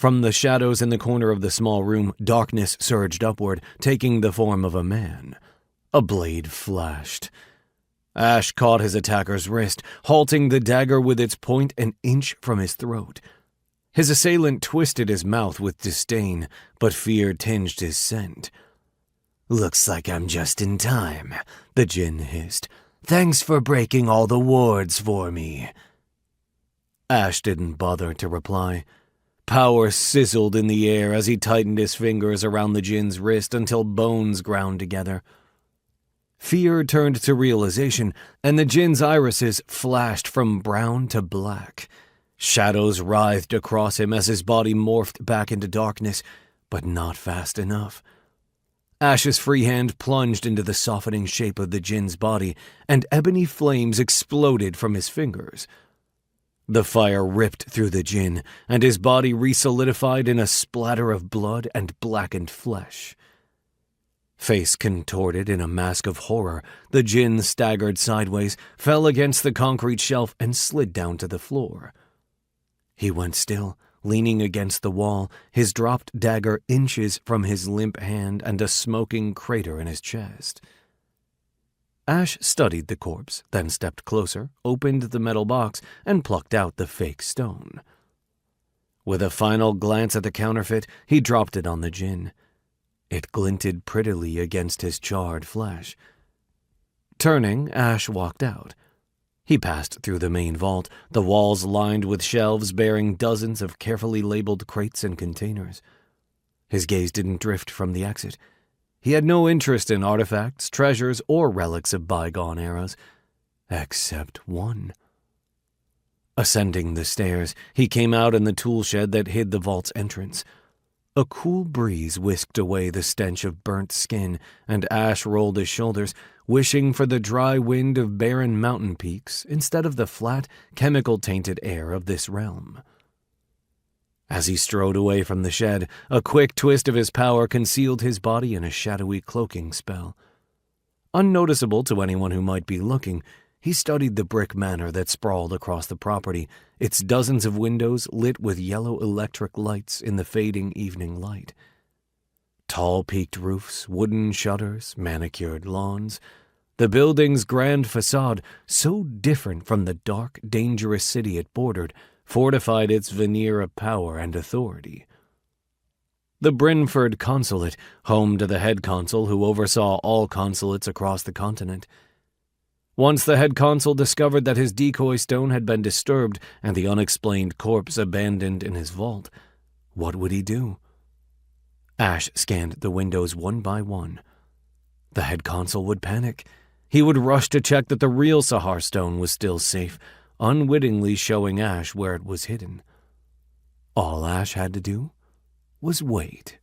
From the shadows in the corner of the small room, darkness surged upward, taking the form of a man. A blade flashed. Ash caught his attacker's wrist, halting the dagger with its point an inch from his throat. His assailant twisted his mouth with disdain, but fear tinged his scent. "Looks like I'm just in time," the djinn hissed. "Thanks for breaking all the wards for me." Ash didn't bother to reply. Power sizzled in the air as he tightened his fingers around the djinn's wrist until bones ground together. Fear turned to realization, and the djinn's irises flashed from brown to black. Shadows writhed across him as his body morphed back into darkness, but not fast enough. Ash's free hand plunged into the softening shape of the djinn's body, and ebony flames exploded from his fingers. The fire ripped through the djinn, and his body re-solidified in a splatter of blood and blackened flesh. Face contorted in a mask of horror, the djinn staggered sideways, fell against the concrete shelf, and slid down to the floor. He went still, leaning against the wall, his dropped dagger inches from his limp hand and a smoking crater in his chest. Ash studied the corpse, then stepped closer, opened the metal box, and plucked out the fake stone. With a final glance at the counterfeit, he dropped it on the djinn. It glinted prettily against his charred flesh. Turning, Ash walked out. He passed through the main vault, the walls lined with shelves bearing dozens of carefully labeled crates and containers. His gaze didn't drift from the exit. He had no interest in artifacts, treasures, or relics of bygone eras, except one. Ascending the stairs, he came out in the tool shed that hid the vault's entrance. A cool breeze whisked away the stench of burnt skin, and Ash rolled his shoulders, wishing for the dry wind of barren mountain peaks instead of the flat, chemical-tainted air of this realm. As he strode away from the shed, a quick twist of his power concealed his body in a shadowy cloaking spell. Unnoticeable to anyone who might be looking, he studied the brick manor that sprawled across the property, its dozens of windows lit with yellow electric lights in the fading evening light. Tall peaked roofs, wooden shutters, manicured lawns. The building's grand facade, so different from the dark, dangerous city it bordered, fortified its veneer of power and authority. The Brynford Consulate, home to the head consul who oversaw all consulates across the continent. Once the head consul discovered that his decoy stone had been disturbed and the unexplained corpse abandoned in his vault, what would he do? Ash scanned the windows one by one. The head consul would panic. He would rush to check that the real Sahar Stone was still safe, unwittingly showing Ash where it was hidden. All Ash had to do was wait.